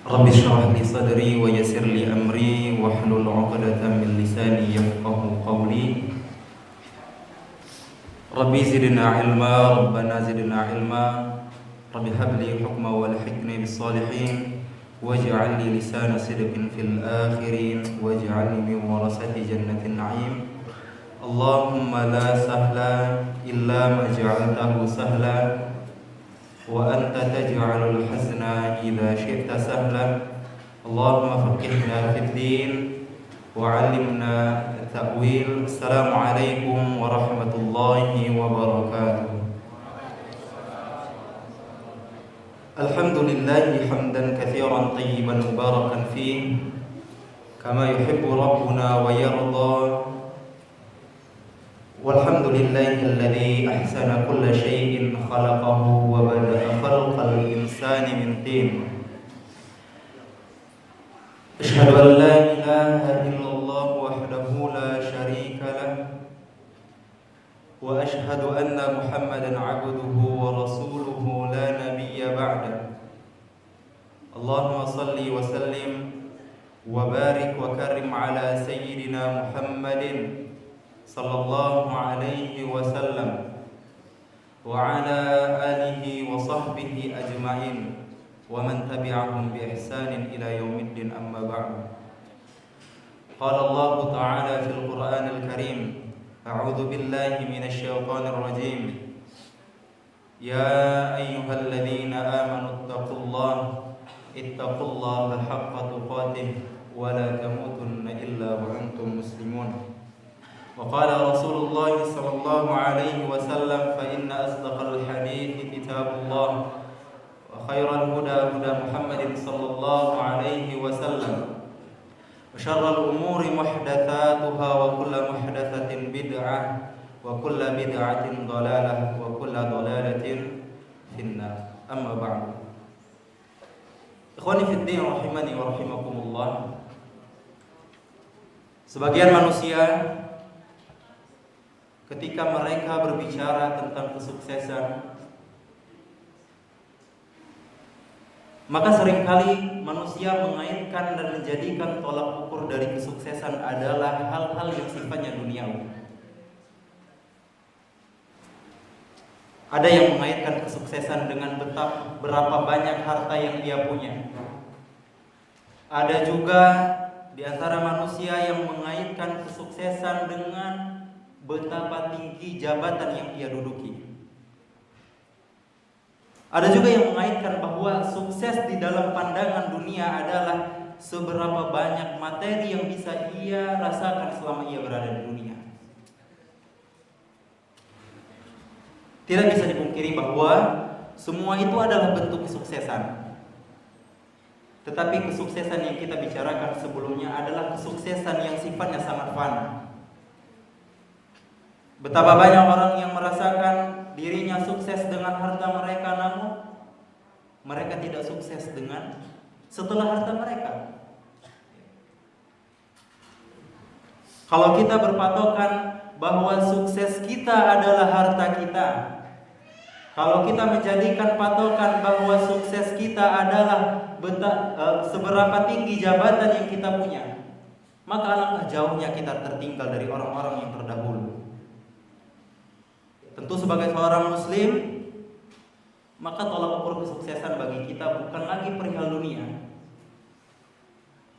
Rabbi shrah li sadri wa yassir li amri wahlul 'uqdatam min lisani yafqahu qawli. Rabbi zidna ilma, Rabbana zidna ilma. Rabbi habli hukma wal hikmi bis salihin waj'al li lisana sidqin fil akhirin waj'alni min warasati jannatin na'im. Allahumma la sahla illa ma ja'altahu sahla wa anta taj'alul hazna idza syi'ta sahla. Allahumma faqihna fid din wa 'allimna at-ta'wil. Assalamualaikum warahmatullahi wabarakatuh. Alhamdulillahi hamdan katsiran tayyiban mubarakan fihi kama yuhibbu rabbuna wa yarda. Walhamdulillahilladzi ahsana kulla syai'in khalaqahu wa bada'a khalqal insani min tin. Asyhadu an la ilaha illallah wahdahu la syarika lah wa asyhadu anna Muhammadan 'abduhu wa rasuluhu la nabiyya ba'da. Allahumma shalli wa sallim wa barik wa karim ala sayyidina Muhammadin sallallahu alaihi wasallam wa ala alihi wa sahbihi ajma'in wa man tabi'ahum bi ihsanin ila yaumiddin, amma ba'du. Qala Allah ta'ala fil Qur'anil Karim, a'udzu billahi minasy syaithanir rajim. Ya ayyuhalladzina amanu ittaqullaha haqqa tuqatih wa la tamutunna illa wa antum muslimun. وقال رسول الله صلى الله عليه وسلم فإن أصدق الحديث كتاب الله وخير الهدى هدى محمد صلى الله عليه وسلم وشر الأمور محدثاتها وكل محدثة بدعة وكل بدعة ضلالة وكل ضلالة في النار. أما بعد. Ikhwani fid din rahimani wa rahimakumullah. Sebagian manusia ketika mereka berbicara tentang kesuksesan, maka seringkali manusia mengaitkan dan menjadikan tolak ukur dari kesuksesan adalah hal-hal yang sifatnya duniawi. Ada yang mengaitkan kesuksesan dengan berapa banyak harta yang dia punya. Ada juga di antara manusia yang mengaitkan kesuksesan dengan betapa tinggi jabatan yang ia duduki. Ada juga yang mengaitkan bahwa sukses di dalam pandangan dunia adalah seberapa banyak materi yang bisa ia rasakan selama ia berada di dunia. Tidak bisa dipungkiri bahwa semua itu adalah bentuk kesuksesan. Tetapi kesuksesan yang kita bicarakan sebelumnya adalah kesuksesan yang sifatnya sangat fana. Betapa banyak orang yang merasakan dirinya sukses dengan harta mereka, namun mereka tidak sukses dengan setelah harta mereka. Kalau kita berpatokan bahwa sukses kita adalah harta kita, kalau kita menjadikan patokan bahwa sukses kita adalah seberapa tinggi jabatan yang kita punya, maka alangkah jauhnya kita tertinggal dari orang-orang yang terdahulu. Tentu sebagai seorang muslim, maka tolak ukur kesuksesan bagi kita bukan lagi perihal dunia.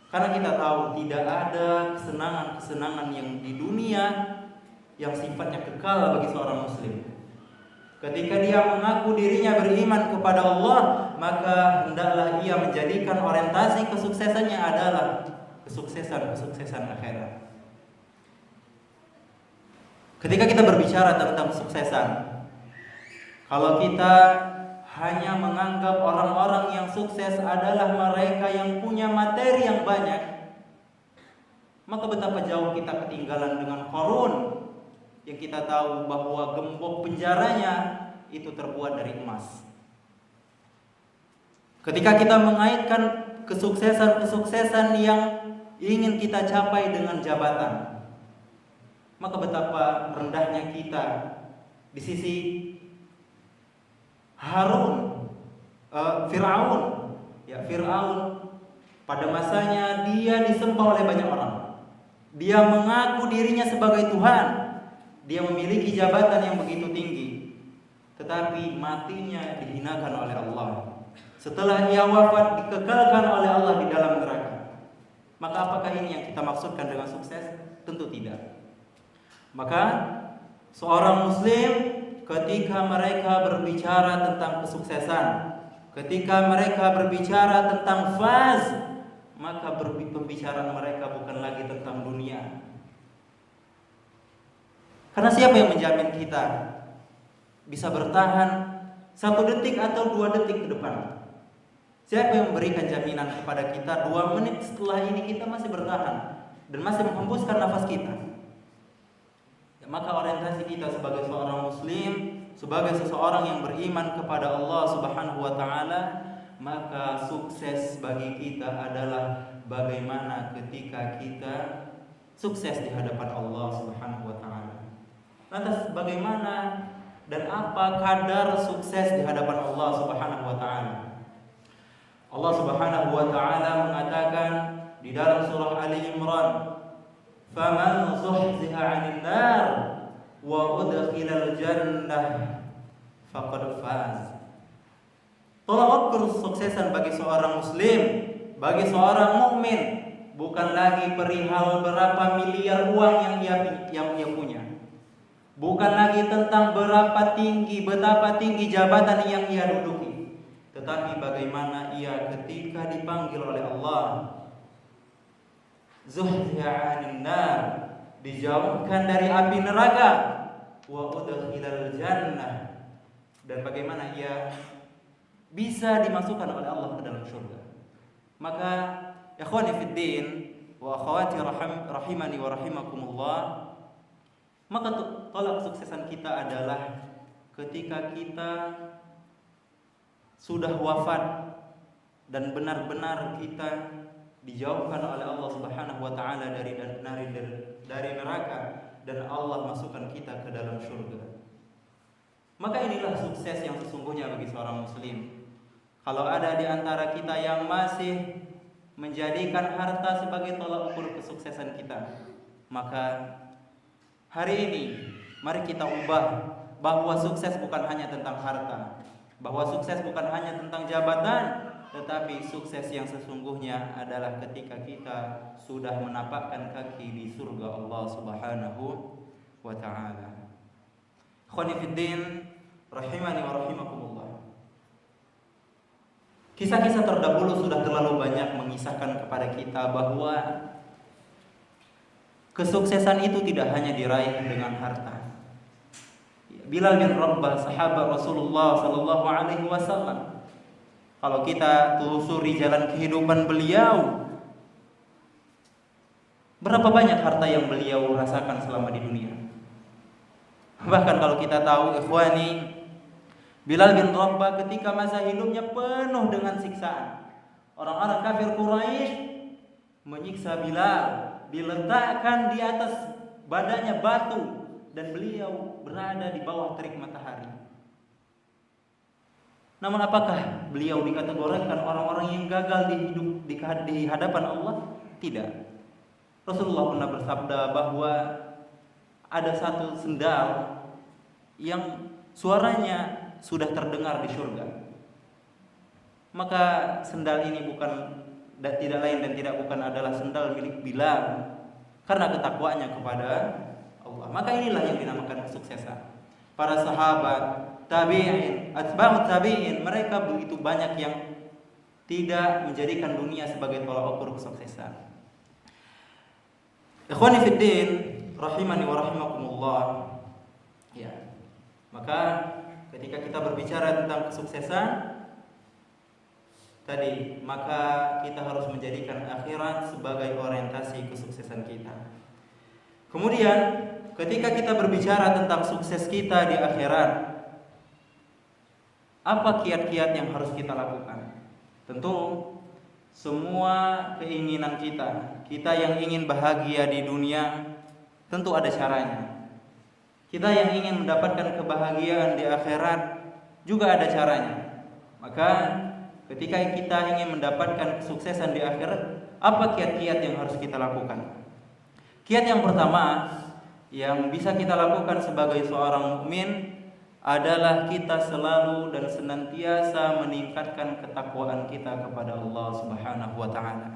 Karena kita tahu tidak ada kesenangan-kesenangan yang di dunia yang sifatnya kekal bagi seorang muslim. Ketika dia mengaku dirinya beriman kepada Allah, maka hendaklah ia menjadikan orientasi kesuksesannya adalah kesuksesan akhirat. Ketika kita berbicara tentang kesuksesan, kalau kita hanya menganggap orang-orang yang sukses adalah mereka yang punya materi yang banyak, maka betapa jauh kita ketinggalan dengan Qarun yang kita tahu bahwa gembok penjaranya itu terbuat dari emas. Ketika kita mengaitkan kesuksesan yang ingin kita capai dengan jabatan, maka betapa rendahnya kita di sisi Fir'aun. Fir'aun Pada masanya dia disembah oleh banyak orang. Dia mengaku dirinya sebagai Tuhan. Dia memiliki jabatan yang begitu tinggi. Tetapi matinya dihinakan oleh Allah. Setelah ia wafat dikekalkan oleh Allah di dalam neraka. Maka apakah ini yang kita maksudkan dengan sukses? Tentu tidak. Maka seorang muslim ketika mereka berbicara tentang kesuksesan, ketika mereka berbicara tentang faz, maka pembicaraan mereka bukan lagi tentang dunia. Karena siapa yang menjamin kita bisa bertahan 1 detik atau 2 detik ke depan? Siapa yang memberikan jaminan kepada kita 2 menit setelah ini kita masih bertahan dan masih menghembuskan nafas kita? Ya, maka orientasi kita sebagai seorang muslim, sebagai seseorang yang beriman kepada Allah Subhanahu wa taala, maka sukses bagi kita adalah bagaimana ketika kita sukses di hadapan Allah Subhanahu wa taala. Lantas bagaimana dan apa kadar sukses di hadapan Allah Subhanahu wa taala? Allah Subhanahu wa taala mengatakan di dalam surah Ali Imran, "Faman zuhziha 'anil nar wa udkhilal jannah faqad faz." Tolak ukur kesuksesan bagi seorang muslim, bagi seorang mukmin bukan lagi perihal berapa miliar uang yang ia punya. Bukan lagi tentang betapa tinggi jabatan yang ia duduki, tetapi bagaimana ia ketika dipanggil oleh Allah, zuhziha 'anil nar, dijauhkan dari api neraka, wa udkhilal jannah, dan bagaimana ia bisa dimasukkan oleh Allah ke dalam surga. Maka ikhwani fid din wa akhwati rahimani wa rahimakumullah, maka tolak kesuksesan kita adalah ketika kita sudah wafat dan benar-benar kita dijauhkan oleh Allah Subhanahu wa taala dari neraka dan Allah masukkan kita ke dalam surga. Maka inilah sukses yang sesungguhnya bagi seorang muslim. Kalau ada di antara kita yang masih menjadikan harta sebagai tolak ukur kesuksesan kita, maka hari ini mari kita ubah bahwa sukses bukan hanya tentang harta, bahwa sukses bukan hanya tentang jabatan, tetapi sukses yang sesungguhnya adalah ketika kita sudah menapakkan kaki di surga Allah Subhanahu wa taala. Ikhwani fid din, rahimani wa rahimakumullah. Kisah-kisah terdahulu sudah terlalu banyak mengisahkan kepada kita bahwa kesuksesan itu tidak hanya diraih dengan harta. Bilal bin Rabah, sahabat Rasulullah sallallahu alaihi wasallam, kalau kita telusuri jalan kehidupan beliau, berapa banyak harta yang beliau rasakan selama di dunia. Bahkan kalau kita tahu, ikhwani, Bilal bin Rabah ketika masa hidupnya penuh dengan siksaan. Orang-orang kafir Quraisy menyiksa Bilal, diletakkan di atas badannya batu dan beliau berada di bawah terik matahari. Namun apakah beliau dikategorikan orang-orang yang gagal di hadapan Allah? Tidak. Rasulullah pernah bersabda bahwa ada satu sendal yang suaranya sudah terdengar di surga. Maka sendal ini tidak lain dan tidak bukan adalah sendal milik Bilal, karena ketakwaannya kepada Allah. Maka inilah yang dinamakan kesuksesan. Para sahabat, tabi'in, atba'ut tabi'in, mereka begitu banyak yang tidak menjadikan dunia sebagai tolak ukur kesuksesan. Ikhwani fid din, rahimani wa rahimakumullah. Ya. Maka ketika kita berbicara tentang kesuksesan tadi, maka kita harus menjadikan akhirat sebagai orientasi kesuksesan kita. Kemudian ketika kita berbicara tentang sukses kita di akhirat, apa kiat-kiat yang harus kita lakukan? Tentu semua keinginan kita yang ingin bahagia di dunia, tentu ada caranya. Kita yang ingin mendapatkan kebahagiaan di akhirat juga ada caranya. Maka ketika kita ingin mendapatkan kesuksesan di akhirat, apa kiat-kiat yang harus kita lakukan? Kiat yang pertama yang bisa kita lakukan sebagai seorang mukmin adalah kita selalu dan senantiasa meningkatkan ketakwaan kita kepada Allah Subhanahu wa taala.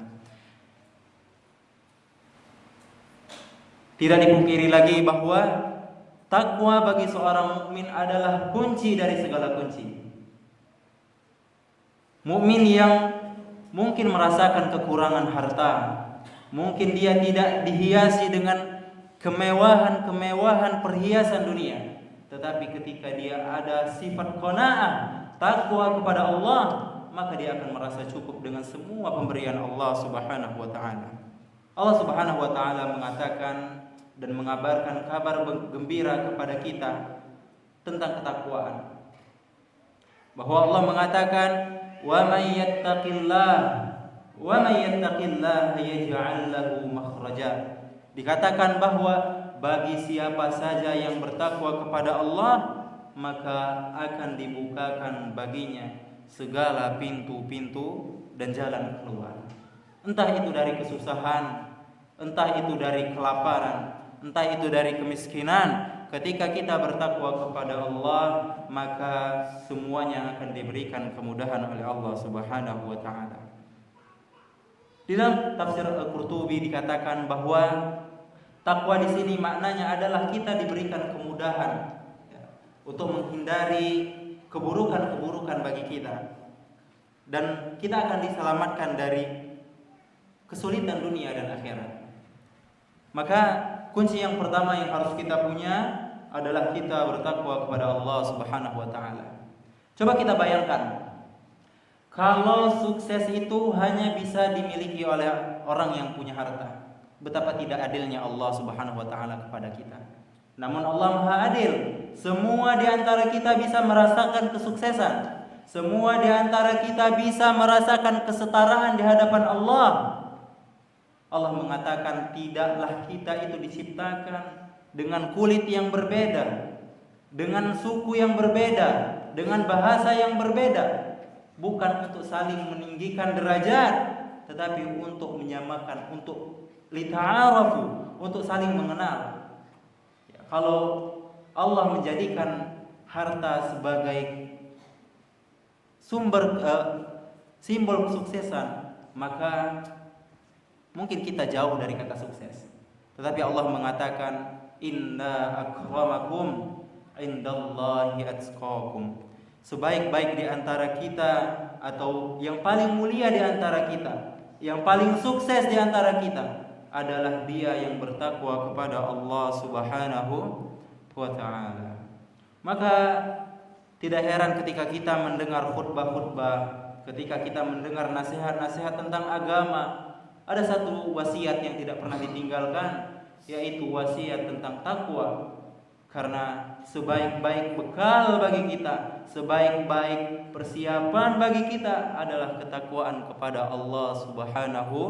Tidak dipungkiri lagi bahwa takwa bagi seorang mukmin adalah kunci dari segala kunci. Mukmin yang mungkin merasakan kekurangan harta, mungkin dia tidak dihiasi dengan kemewahan-kemewahan perhiasan dunia, tetapi ketika dia ada sifat qanaah, takwa kepada Allah, maka dia akan merasa cukup dengan semua pemberian Allah Subhanahu wa taala. Allah Subhanahu wa taala mengatakan dan mengabarkan kabar gembira kepada kita tentang ketakwaan. Bahwa Allah mengatakan, "Wa may yattaqillaha yaj'al lahu makhraja." Dikatakan bahwa bagi siapa saja yang bertakwa kepada Allah, maka akan dibukakan baginya segala pintu-pintu dan jalan keluar. Entah itu dari kesusahan, entah itu dari kelaparan, entah itu dari kemiskinan. Ketika kita bertakwa kepada Allah, maka semuanya akan diberikan kemudahan oleh Allah Subhanahu wa taala. Di dalam tafsir Al-Qurtubi dikatakan bahwa takwa di sini maknanya adalah kita diberikan kemudahan untuk menghindari keburukan-keburukan bagi kita, dan kita akan diselamatkan dari kesulitan dunia dan akhirat. Maka kunci yang pertama yang harus kita punya adalah kita bertakwa kepada Allah Subhanahu wa taala. Coba kita bayangkan, kalau sukses itu hanya bisa dimiliki oleh orang yang punya harta, betapa tidak adilnya Allah Subhanahu wa taala kepada kita. Namun Allah Maha Adil. Semua di antara kita bisa merasakan kesuksesan. Semua di antara kita bisa merasakan kesetaraan di hadapan Allah. Allah mengatakan, tidaklah kita itu diciptakan dengan kulit yang berbeda, dengan suku yang berbeda, dengan bahasa yang berbeda, bukan untuk saling meninggikan derajat, tetapi untuk menyamakan, untuk lita'arafu, untuk saling mengenal. Kalau Allah menjadikan harta sebagai sumber simbol kesuksesan, maka mungkin kita jauh dari kata sukses. Tetapi Allah mengatakan, inna akramakum indallahi atqakum. Sebaik-baik di antara kita, atau yang paling mulia di antara kita, yang paling sukses di antara kita, adalah dia yang bertakwa kepada Allah Subhanahu wa taala. Maka tidak heran ketika kita mendengar khutbah-khutbah, ketika kita mendengar nasihat-nasihat tentang agama, ada satu wasiat yang tidak pernah ditinggalkan, yaitu wasiat tentang takwa. Karena sebaik-baik bekal bagi kita, sebaik-baik persiapan bagi kita adalah ketakwaan kepada Allah Subhanahu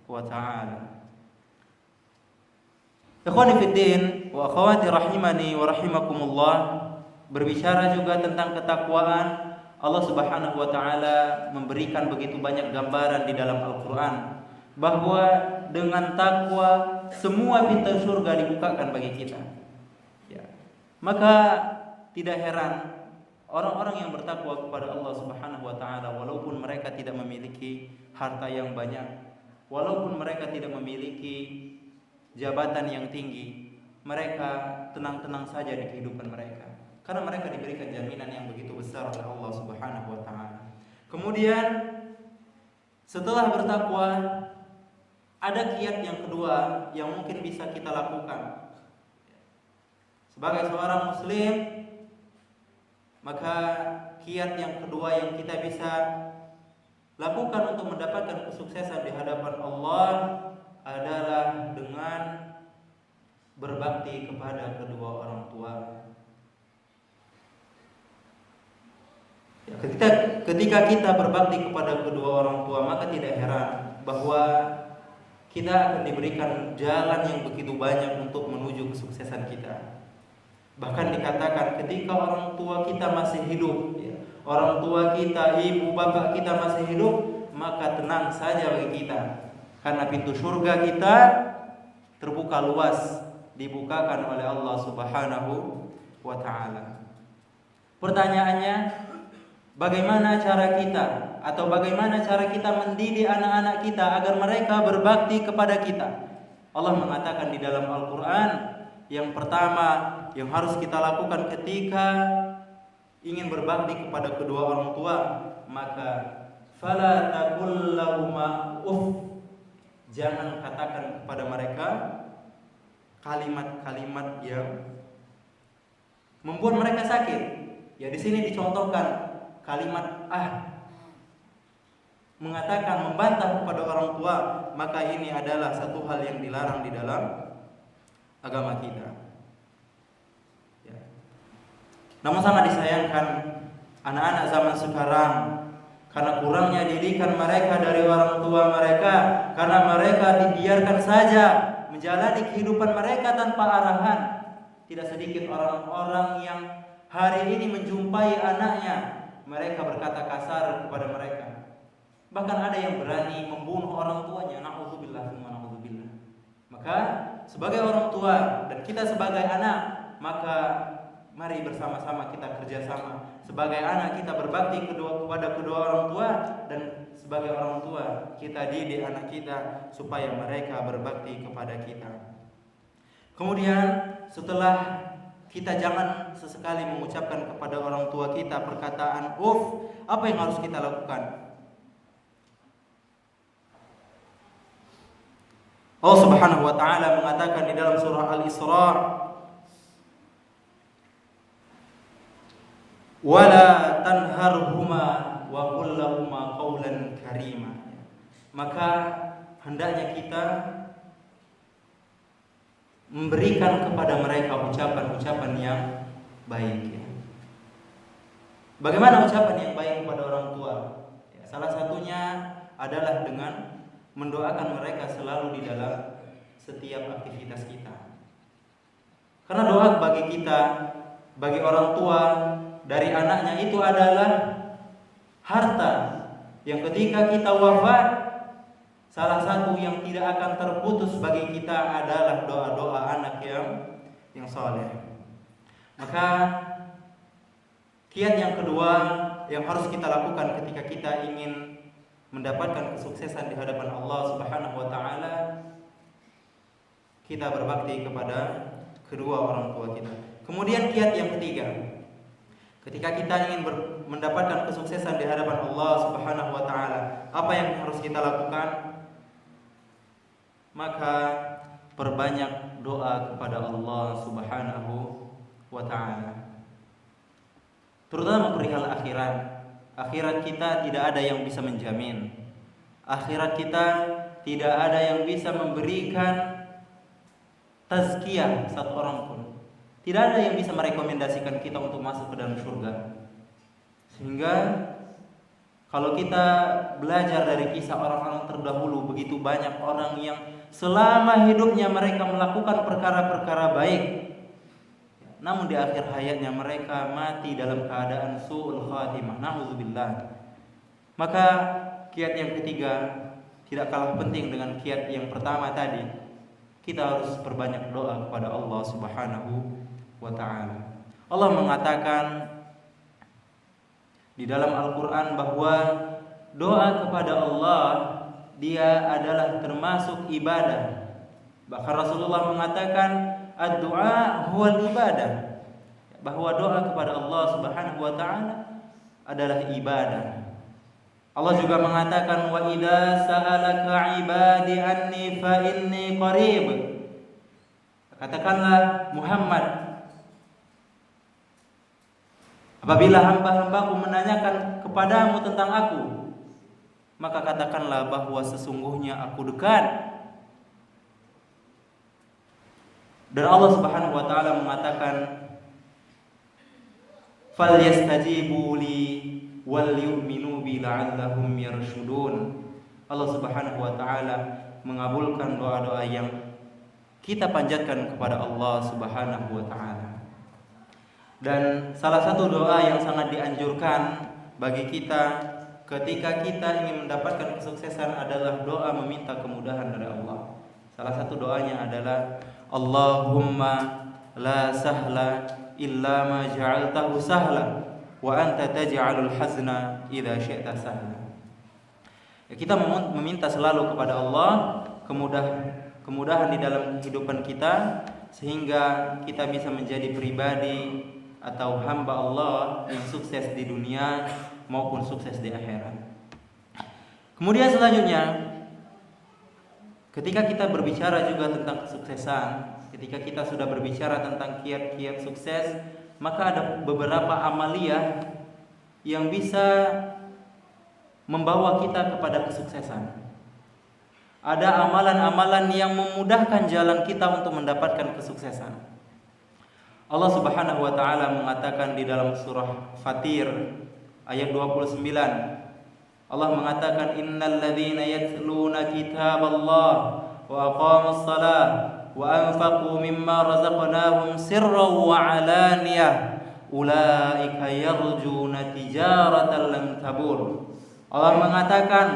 wa taala. Ikhwani fiddin wa akhwati rahimani wa rahimakumullah, berbicara juga tentang ketakwaan, Allah Subhanahu wa taala memberikan begitu banyak gambaran di dalam Al-Qur'an bahwa dengan takwa semua pintu surga dibukakan bagi kita. Ya. Maka tidak heran orang-orang yang bertakwa kepada Allah Subhanahu wa taala, walaupun mereka tidak memiliki harta yang banyak, walaupun mereka tidak memiliki jabatan yang tinggi, mereka tenang-tenang saja di kehidupan mereka, karena mereka diberikan jaminan yang begitu besar oleh Allah Subhanahu wa taala. Kemudian setelah bertakwa, ada kiat yang kedua yang mungkin bisa kita lakukan sebagai seorang muslim. Maka kiat yang kedua yang kita bisa lakukan untuk mendapatkan kesuksesan di hadapan Allah adalah dengan berbakti kepada kedua orang tua. Ya, ketika kita berbakti kepada kedua orang tua, maka tidak heran bahwa kita akan diberikan jalan yang begitu banyak untuk menuju kesuksesan kita. Bahkan dikatakan ketika orang tua kita masih hidup, ya, orang tua kita, ibu bapak kita masih hidup, maka tenang saja bagi kita, karena pintu surga kita terbuka luas, dibukakan oleh Allah Subhanahu wa ta'ala. Pertanyaannya, bagaimana cara kita atau bagaimana cara kita mendidik anak-anak kita agar mereka berbakti kepada kita? Allah mengatakan di dalam Al-Quran, yang pertama yang harus kita lakukan ketika ingin berbakti kepada kedua orang tua, maka fala taqul lahuma uff, jangan katakan kepada mereka kalimat-kalimat yang membuat mereka sakit. Ya, di sini dicontohkan kalimat mengatakan, membantah kepada orang tua, maka ini adalah satu hal yang dilarang di dalam agama kita. Ya. Namun sangat disayangkan anak-anak zaman sekarang, karena kurangnya didikan mereka dari orang tua mereka, karena mereka dibiarkan saja menjalani kehidupan mereka tanpa arahan. Tidak sedikit orang-orang yang hari ini menjumpai anaknya, mereka berkata kasar kepada mereka. Bahkan ada yang berani membunuh orang tuanya. Na'udzubillah tsumma na'udzubillah. Maka sebagai orang tua dan kita sebagai anak, maka mari bersama-sama kita kerjasama. Sebagai anak kita berbakti kepada kedua orang tua, dan sebagai orang tua kita didik anak kita supaya mereka berbakti kepada kita. Kemudian setelah kita jangan sesekali mengucapkan kepada orang tua kita perkataan uff, apa yang harus kita lakukan? Allah Subhanahu wa ta'ala mengatakan di dalam surah Al-Isra, wala tanharhuma wa qul lahuma qawlan karima. Maka hendaknya kita memberikan kepada mereka ucapan-ucapan yang baik. Bagaimana ucapan yang baik kepada orang tua? Salah satunya adalah dengan mendoakan mereka selalu di dalam setiap aktivitas kita. Karena doa bagi kita, bagi orang tua dari anaknya itu adalah harta yang ketika kita wafat, salah satu yang tidak akan terputus bagi kita adalah doa-doa anak yang saleh. Maka kiat yang kedua yang harus kita lakukan ketika kita ingin mendapatkan kesuksesan di hadapan Allah Subhanahu wa ta'ala, kita berbakti kepada kedua orang tua kita. Kemudian kiat yang ketiga, ketika kita ingin mendapatkan kesuksesan di hadapan Allah Subhanahu wa ta'ala, apa yang harus kita lakukan? Maka perbanyak doa kepada Allah Subhanahu wa ta'ala, terutama perihal akhirat. Akhirat kita tidak ada yang bisa menjamin. Akhirat kita tidak ada yang bisa memberikan tazkiyah satu orang pun. Tidak ada yang bisa merekomendasikan kita untuk masuk ke dalam surga. Sehingga kalau kita belajar dari kisah orang-orang terdahulu, begitu banyak orang yang selama hidupnya mereka melakukan perkara-perkara baik, namun di akhir hayatnya mereka mati dalam keadaan su'ul khatimah. Na'udzubillah. Maka kiat yang ketiga tidak kalah penting dengan kiat yang pertama tadi. Kita harus perbanyak doa kepada Allah Subhanahu wa ta'ala. Allah mengatakan di dalam Al-Quran bahwa doa kepada Allah dia adalah termasuk ibadah. Bahkan Rasulullah mengatakan ad-du'a huwal ibadah, bahwa doa kepada Allah Subhanahu wa ta'ala adalah ibadah. Allah juga mengatakan wa idza sa'alaka 'ibadi anni fa inni qarib. Katakanlah Muhammad, apabila hamba-hambaku menanyakan kepadamu tentang aku, maka katakanlah bahwa sesungguhnya aku dekat. Dan Allah Subhanahu wa ta'ala mengatakan falyastajibu li wal yu'minu bi la'allahum yarshudun. Allah Subhanahu wa ta'ala mengabulkan doa-doa yang kita panjatkan kepada Allah Subhanahu wa ta'ala. Dan salah satu doa yang sangat dianjurkan bagi kita ketika kita ingin mendapatkan kesuksesan adalah doa meminta kemudahan dari Allah. Salah satu doanya adalah Allahumma la sahla illa ma ja'altahu sahla wa anta taj'alul hazna idza syi'ta sahla. Kita meminta selalu kepada Allah kemudahan di dalam kehidupan kita, sehingga kita bisa menjadi pribadi atau hamba Allah yang sukses di dunia maupun sukses di akhirat. Kemudian selanjutnya, ketika kita berbicara juga tentang kesuksesan, ketika kita sudah berbicara tentang kiat-kiat sukses, maka ada beberapa amaliyah yang bisa membawa kita kepada kesuksesan. Ada amalan-amalan yang memudahkan jalan kita untuk mendapatkan kesuksesan. Allah Subhanahu wa taala mengatakan di dalam surah Fatir ayat 29. Allah mengatakan innal ladzina yatluna kitaballah wa aqamus shalah wa anfaqu mimma razaqnahum sirran wa alaniyah ulaika yarjuna tijaratan lam tabur. Allah mengatakan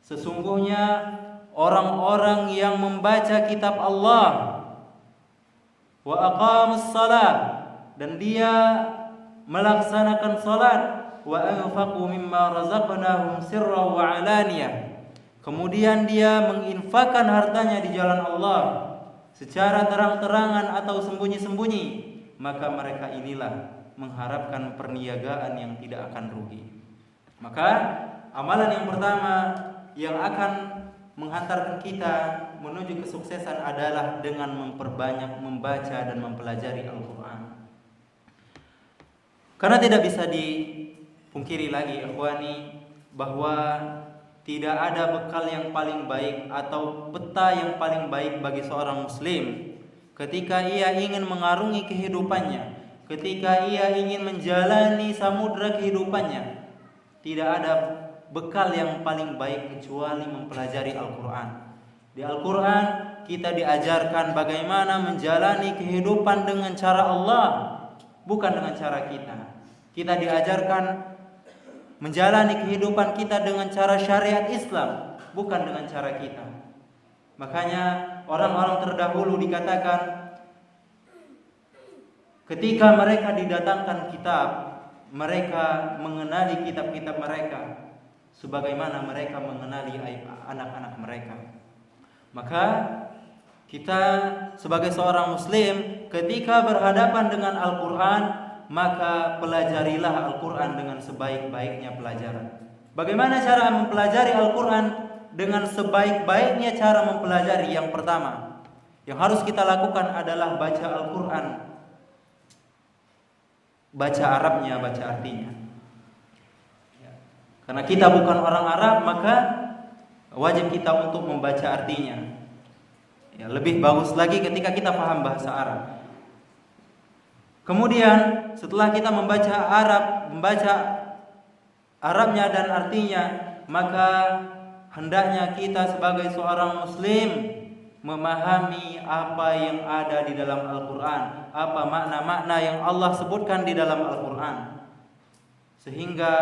sesungguhnya orang-orang yang membaca kitab Allah wa aqamus shalah dan dia melaksanakan salat wa anfaqu mimma razaqnahum sirran wa alaniyah, kemudian dia menginfakkan hartanya di jalan Allah secara terang-terangan atau sembunyi-sembunyi, maka mereka inilah mengharapkan perniagaan yang tidak akan rugi. Maka amalan yang pertama yang akan menghantarkan kita menuju kesuksesan adalah dengan memperbanyak membaca dan mempelajari Al-Quran. Karena tidak bisa dipungkiri lagi ikhwani, bahwa tidak ada bekal yang paling baik atau peta yang paling baik bagi seorang muslim ketika ia ingin mengarungi kehidupannya, ketika ia ingin menjalani samudra kehidupannya. Tidak ada bekal yang paling baik kecuali mempelajari Al-Quran. Di Al-Quran kita diajarkan bagaimana menjalani kehidupan dengan cara Allah, bukan dengan cara kita. Kita diajarkan menjalani kehidupan kita dengan cara syariat Islam, bukan dengan cara kita. Makanya orang-orang terdahulu dikatakan ketika mereka didatangkan kitab, mereka mengenali kitab-kitab mereka sebagaimana mereka mengenali anak-anak mereka. Maka kita sebagai seorang muslim ketika berhadapan dengan Al-Quran, maka pelajarilah Al-Quran dengan sebaik-baiknya pelajaran. Bagaimana cara mempelajari Al-Quran? Dengan sebaik-baiknya cara mempelajari, yang pertama yang harus kita lakukan adalah baca Al-Quran. Baca Arabnya, baca artinya. Karena kita bukan orang Arab, maka wajib kita untuk membaca artinya. Lebih bagus lagi ketika kita paham bahasa Arab. Kemudian setelah kita membaca Arabnya dan artinya, maka hendaknya kita sebagai seorang muslim memahami apa yang ada di dalam Al-Quran, apa makna-makna yang Allah sebutkan di dalam Al-Quran, sehingga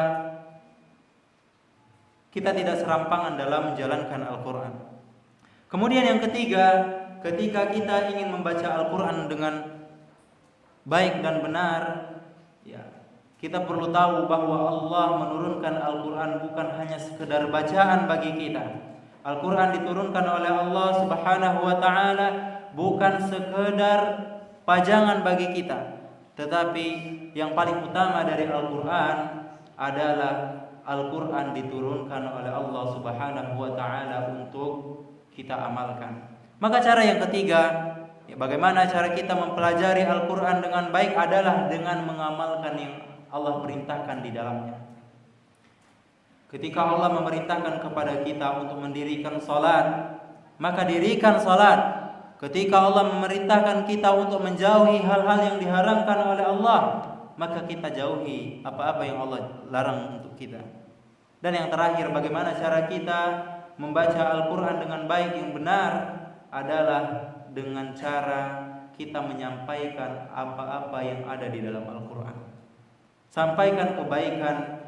kita tidak serampangan dalam menjalankan Al-Quran. Kemudian yang ketiga, ketika kita ingin membaca Al-Quran dengan baik dan benar, kita perlu tahu bahwa Allah menurunkan Al-Quran bukan hanya sekedar bacaan bagi kita. Al-Quran diturunkan oleh Allah Subhanahu wa ta'ala bukan sekedar pajangan bagi kita, tetapi yang paling utama dari Al-Quran adalah Al-Quran diturunkan oleh Allah Subhanahu wa ta'ala untuk kita amalkan. Maka cara yang ketiga, bagaimana cara kita mempelajari Al-Quran dengan baik adalah dengan mengamalkan yang Allah perintahkan di dalamnya. Ketika Allah memerintahkan kepada kita untuk mendirikan salat, maka dirikan salat. Ketika Allah memerintahkan kita untuk menjauhi hal-hal yang diharamkan oleh Allah, maka kita jauhi apa-apa yang Allah larang untuk kita. Dan yang terakhir, bagaimana cara kita membaca Al-Quran dengan baik yang benar adalah dengan cara kita menyampaikan apa-apa yang ada di dalam Al-Quran. Sampaikan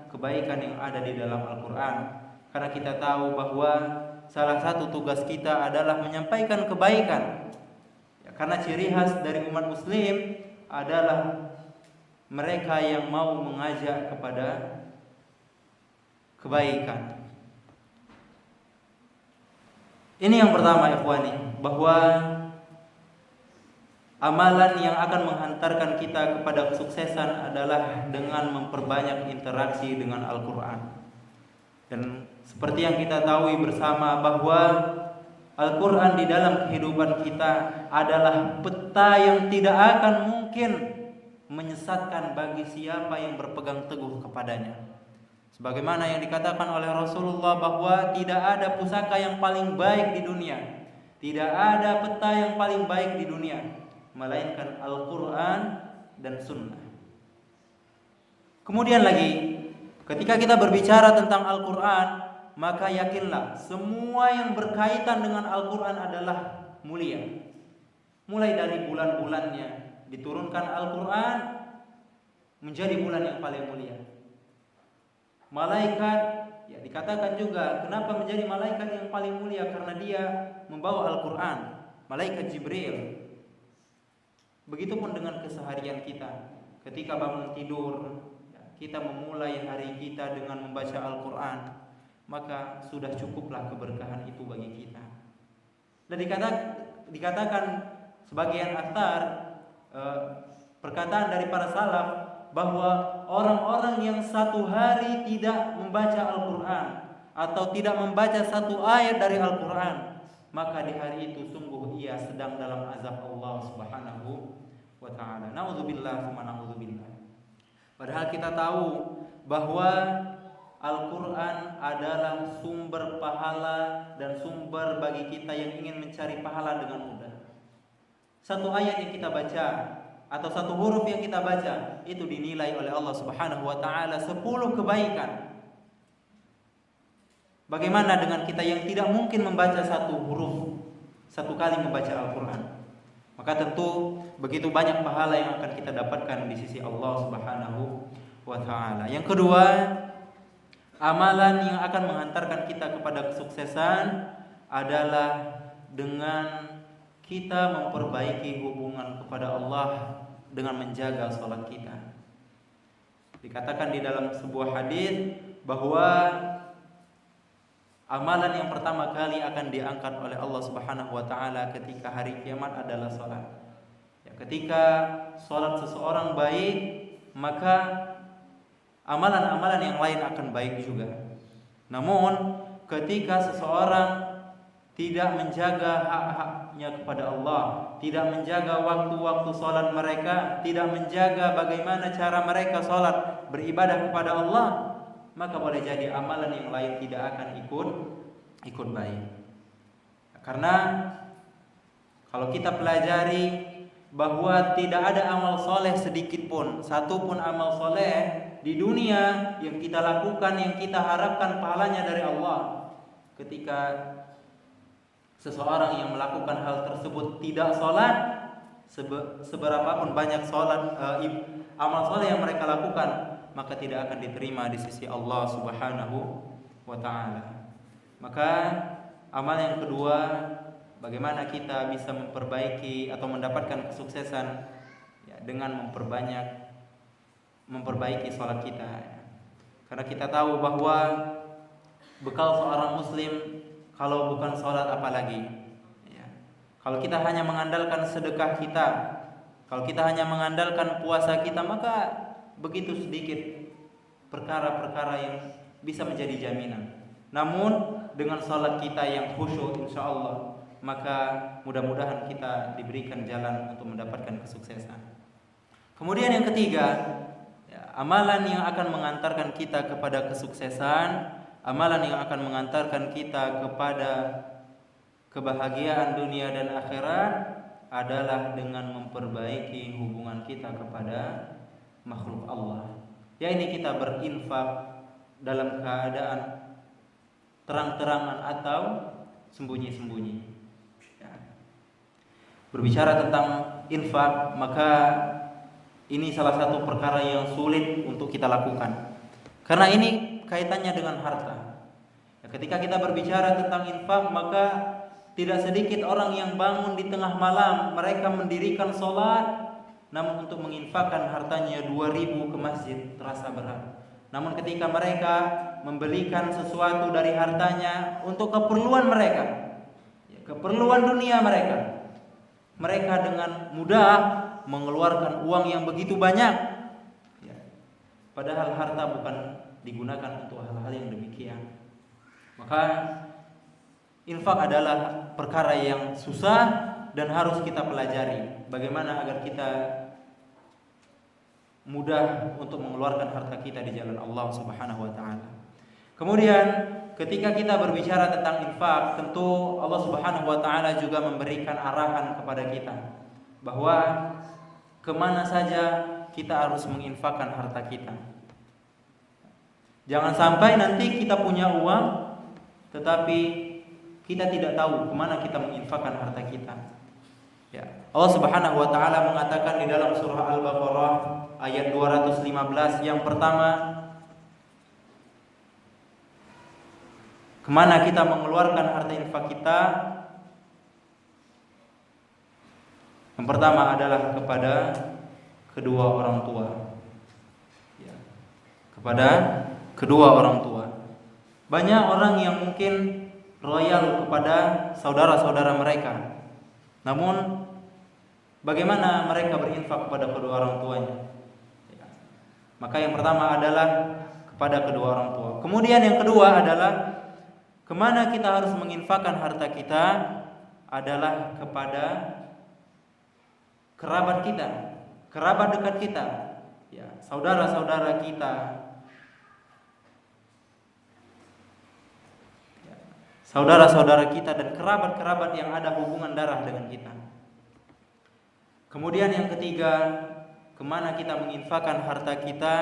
kebaikan yang ada di dalam Al-Quran. Karena kita tahu bahwa salah satu tugas kita adalah menyampaikan kebaikan. Ya, karena ciri khas dari umat muslim adalah mereka yang mau mengajak kepada kebaikan. Ini yang pertama, ikhwani, bahwa amalan yang akan menghantarkan kita kepada kesuksesan adalah dengan memperbanyak interaksi dengan Al-Quran. Dan seperti yang kita tahu bersama bahwa Al-Quran di dalam kehidupan kita adalah peta yang tidak akan mungkin menyesatkan bagi siapa yang berpegang teguh kepadanya. Sebagaimana yang dikatakan oleh Rasulullah bahwa tidak ada pusaka yang paling baik di dunia, tidak ada peta yang paling baik di dunia, melainkan Al-Quran dan Sunnah. Kemudian lagi, ketika kita berbicara tentang Al-Quran, maka yakinlah semua yang berkaitan dengan Al-Quran adalah mulia. Mulai dari bulan-bulannya diturunkan Al-Quran menjadi bulan yang paling mulia. Malaikat, ya dikatakan juga kenapa menjadi malaikat yang paling mulia, karena dia membawa Al-Quran, malaikat Jibril. Begitupun dengan keseharian kita. Ketika bangun tidur, kita memulai hari kita dengan membaca Al-Quran, maka sudah cukuplah keberkahan itu bagi kita. Dan dikatakan sebagian athar, perkataan dari para salaf, bahwa orang-orang yang satu hari tidak membaca Al-Quran atau tidak membaca satu ayat dari Al-Quran, maka di hari itu sungguh ia sedang dalam azab Allah Subhanahu wa ta'ala. Na'udzubillah tsumma na'udzubillah. Padahal kita tahu bahwa Al-Quran adalah sumber pahala dan sumber bagi kita yang ingin mencari pahala dengan mudah. Satu ayat yang kita baca atau satu huruf yang kita baca itu dinilai oleh Allah Subhanahu wa ta'ala 10 kebaikan. Bagaimana dengan kita yang tidak mungkin membaca satu huruf satu kali membaca Al-Quran? Maka tentu begitu banyak pahala yang akan kita dapatkan di sisi Allah Subhanahu wa ta'ala. Yang kedua, amalan yang akan menghantarkan kita kepada kesuksesan adalah dengan kita memperbaiki hubungan kepada Allah dengan menjaga salat kita. Dikatakan di dalam sebuah hadis bahwa amalan yang pertama kali akan diangkat oleh Allah Subhanahu wa ta'ala ketika hari kiamat adalah salat. Ya, ketika salat seseorang baik, maka amalan-amalan yang lain akan baik juga. Namun ketika seseorang tidak menjaga hak-haknya kepada Allah, tidak menjaga waktu-waktu salat mereka, tidak menjaga bagaimana cara mereka salat beribadah kepada Allah, maka boleh jadi amalan yang lain tidak akan ikut baik. Karena kalau kita pelajari bahwa tidak ada amal soleh sedikit pun, satu pun amal soleh di dunia yang kita lakukan, yang kita harapkan pahalanya dari Allah, ketika seseorang yang melakukan hal tersebut tidak sholat, seberapapun banyak sholat, amal soleh yang mereka lakukan, maka tidak akan diterima di sisi Allah Subhanahu wa ta'ala. Maka amal yang kedua, bagaimana kita bisa memperbaiki atau mendapatkan kesuksesan, ya, dengan memperbaiki sholat kita. Karena kita tahu bahwa bekal seorang muslim kalau bukan sholat apalagi, ya. Kalau kita hanya mengandalkan sedekah kita, kalau kita hanya mengandalkan puasa kita, maka begitu sedikit perkara-perkara yang bisa menjadi jaminan. Namun dengan sholat kita yang khusyuk, insya Allah, maka mudah-mudahan kita diberikan jalan untuk mendapatkan kesuksesan. Kemudian yang ketiga, ya, amalan yang akan mengantarkan kita kepada kesuksesan, amalan yang akan mengantarkan kita kepada kebahagiaan dunia dan akhirat adalah dengan memperbaiki hubungan kita kepada makhluk Allah. Ya, ini kita berinfak dalam keadaan terang-terangan atau sembunyi-sembunyi. Ya. Berbicara tentang infak, maka ini salah satu perkara yang sulit untuk kita lakukan. Karena ini kaitannya dengan harta. Ketika kita berbicara tentang infak, maka tidak sedikit orang yang bangun di tengah malam, mereka mendirikan sholat, namun untuk menginfakkan hartanya 2.000 ke masjid terasa berat. Namun ketika mereka membelikan sesuatu dari hartanya untuk keperluan mereka, keperluan dunia mereka, mereka dengan mudah mengeluarkan uang yang begitu banyak, padahal harta bukan digunakan untuk hal-hal yang demikian. Maka infak adalah perkara yang susah dan harus kita pelajari. Bagaimana agar kita mudah untuk mengeluarkan harta kita di jalan Allah Subhanahu wa taala. Kemudian ketika kita berbicara tentang infak, tentu Allah Subhanahu wa taala juga memberikan arahan kepada kita bahwa kemana saja kita harus menginfakkan harta kita. Jangan sampai nanti kita punya uang tetapi kita tidak tahu kemana kita menginfakkan harta kita. Ya. Allah Subhanahu wa taala mengatakan di dalam surah Al-Baqarah ayat 215 yang pertama, kemana kita mengeluarkan harta infak kita? Yang pertama adalah kepada kedua orang tua. Ya. Kepada kedua orang tua. Banyak orang yang mungkin loyal kepada saudara-saudara mereka. Namun bagaimana mereka berinfak kepada kedua orang tuanya? Ya. Maka yang pertama adalah kepada kedua orang tua. Kemudian yang kedua adalah kemana kita harus menginfakkan harta kita adalah kepada kerabat kita, kerabat dekat kita, ya, saudara-saudara kita, ya, saudara-saudara kita dan kerabat-kerabat yang ada hubungan darah dengan kita. Kemudian yang ketiga, kemana kita menginfakkan harta kita,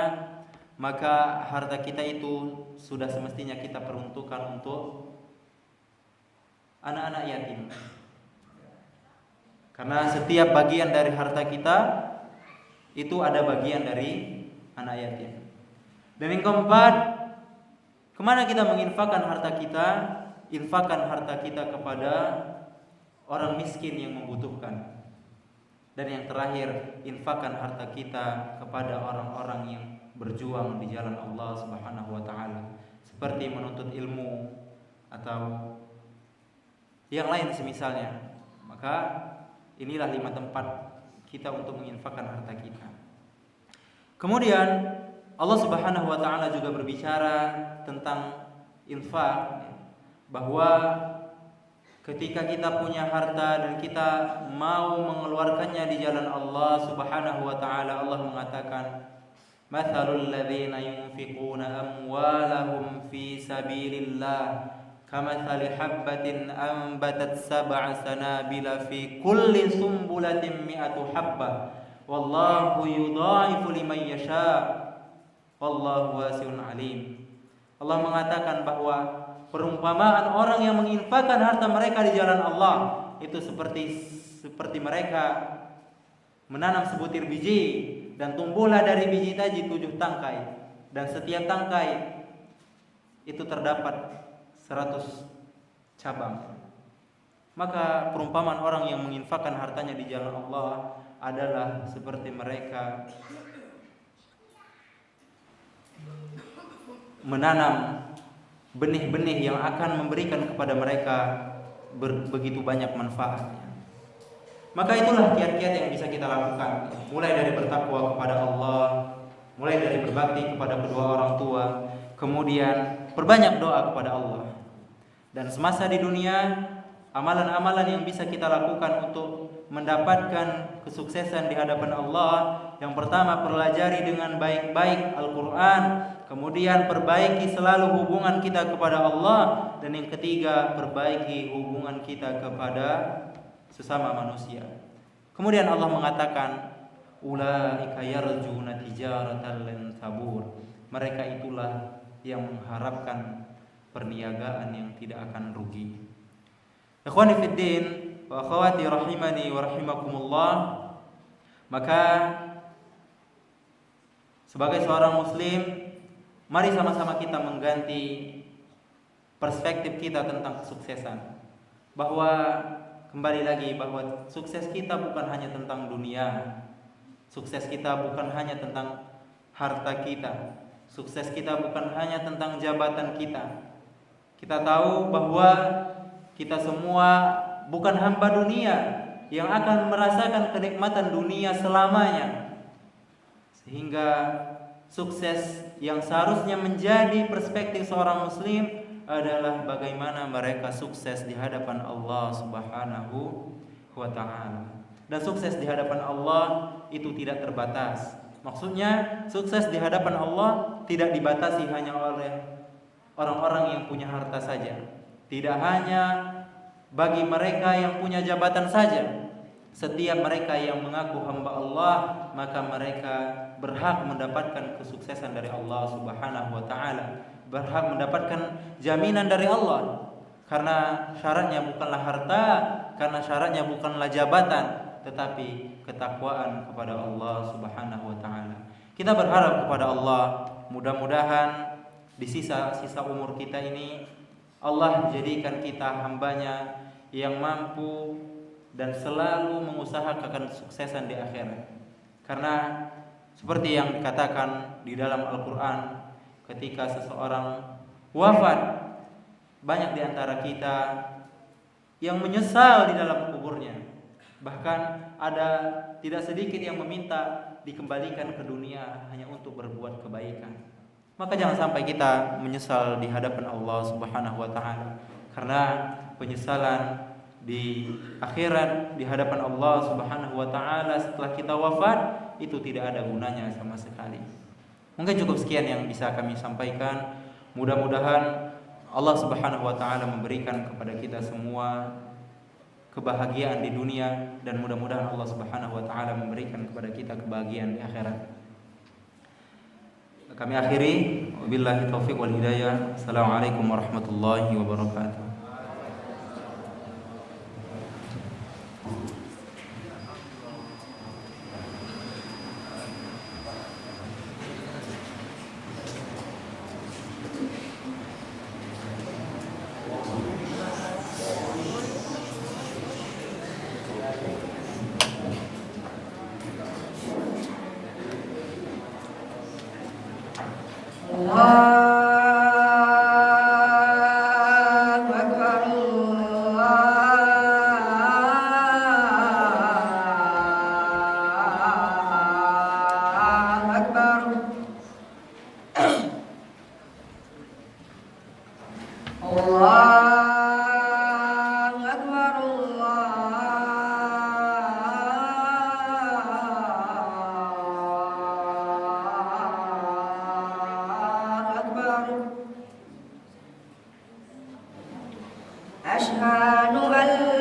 maka harta kita itu sudah semestinya kita peruntukkan untuk anak-anak yatim. Karena setiap bagian dari harta kita itu ada bagian dari anak yatim. Dan yang keempat, kemana kita menginfakkan harta kita? Infakkan harta kita kepada orang miskin yang membutuhkan. Dan yang terakhir, infakkan harta kita kepada orang-orang yang berjuang di jalan Allah Subhanahu wa taala, seperti menuntut ilmu atau yang lain semisalnya. Maka inilah 5 tempat kita untuk menginfakkan harta kita. Kemudian Allah Subhanahu wa taala juga berbicara tentang infak, bahwa ketika kita punya harta dan kita mau mengeluarkannya di jalan Allah Subhanahu wa taala, Allah mengatakan, "Matsalul ladzina yunfiquna amwalahum fi sabilillah kamatsali habbatin anbatat sab'a sanabila fi kulli sumbulatin mi'atu habbah wallahu yudha'ifu liman yasha wallahu wasi'un alim." Allah mengatakan bahwa perumpamaan orang yang menginfakkan harta mereka di jalan Allah itu seperti mereka menanam sebutir biji dan tumbuhlah dari biji tadi 7 tangkai, dan setiap tangkai itu terdapat 100 cabang. Maka perumpamaan orang yang menginfakkan hartanya di jalan Allah adalah seperti mereka menanam benih-benih yang akan memberikan kepada mereka begitu banyak manfaatnya. Maka itulah kiat-kiat yang bisa kita lakukan, mulai dari bertakwa kepada Allah, mulai dari berbakti kepada kedua orang tua, kemudian perbanyak doa kepada Allah. Dan semasa di dunia, amalan-amalan yang bisa kita lakukan untuk mendapatkan kesuksesan di hadapan Allah, yang pertama, pelajari dengan baik-baik Al-Quran. Kemudian perbaiki selalu hubungan kita kepada Allah. Dan yang ketiga, perbaiki hubungan kita kepada sesama manusia. Kemudian Allah mengatakan, ulaika yarjuna tijaratan lan tabur. Mereka itulah yang mengharapkan perniagaan yang tidak akan rugi. Ikhwani fiddin wa akhwati rahimani wa rahimakumullah. Maka ini adalah kiat-kiat yang bisa kita lakukan, mulai dari bertakwa kepada Allah, mulai dari berbakti kepada kedua orang tua, kemudian perbanyak doa kepada Allah. Dan semasa di dunia, amalan-amalan yang bisa kita lakukan untuk mendapatkan kesuksesan di hadapan Allah, yang pertama, pelajari dengan baik-baik Al-Quran. Kemudian perbaiki selalu hubungan kita kepada Allah. Dan yang ketiga, perbaiki hubungan kita kepada sesama manusia. Ikhwani fiddin wa akhwati rahimani wa rahimakumullah. Maka Sebagai seorang muslim, mari sama-sama kita mengganti perspektif kita tentang kesuksesan. Bahwa kembali lagi bahwa sukses kita bukan hanya tentang dunia. Sukses kita bukan hanya tentang harta kita. Sukses kita bukan hanya tentang jabatan kita. Kita tahu bahwa kita semua bukan hamba dunia yang akan merasakan kenikmatan dunia selamanya. Sehingga sukses yang seharusnya menjadi perspektif seorang muslim adalah bagaimana mereka sukses di hadapan Allah Subhanahu wa ta'ala. Dan sukses di hadapan Allah itu tidak terbatas. Maksudnya sukses di hadapan Allah tidak dibatasi hanya oleh orang-orang yang punya harta saja. Tidak hanya bagi mereka yang punya jabatan saja. Setiap mereka yang mengaku hamba Allah, maka mereka berhak mendapatkan kesuksesan dari Allah Subhanahu wa ta'ala. Berhak mendapatkan jaminan dari Allah. Karena syaratnya bukanlah harta, karena syaratnya bukanlah jabatan, tetapi ketakwaan kepada Allah Subhanahu wa ta'ala. Kita berharap kepada Allah, mudah-mudahan di sisa-sisa umur kita ini Allah jadikan kita hambanya yang mampu dan selalu mengusahakan kesuksesan di akhirat. Karena seperti yang dikatakan di dalam Al-Quran, ketika seseorang wafat, banyak di antara kita yang menyesal di dalam kuburnya. Bahkan ada tidak sedikit yang meminta dikembalikan ke dunia hanya untuk berbuat kebaikan. Maka jangan sampai kita menyesal di hadapan Allah Subhanahu wa ta'ala. Karena penyesalan di akhirat di hadapan Allah Subhanahu wa ta'ala setelah kita wafat itu tidak ada gunanya sama sekali. Mungkin cukup sekian yang bisa kami sampaikan. Mudah-mudahan Allah Subhanahu wa ta'ala memberikan kepada kita semua kebahagiaan di dunia, dan mudah-mudahan Allah Subhanahu wa ta'ala memberikan kepada kita kebahagiaan di akhirat. Kami akhiri, wabillahi taufiq wal hidayah. Assalamualaikum warahmatullahi wabarakatuh. أشهد أن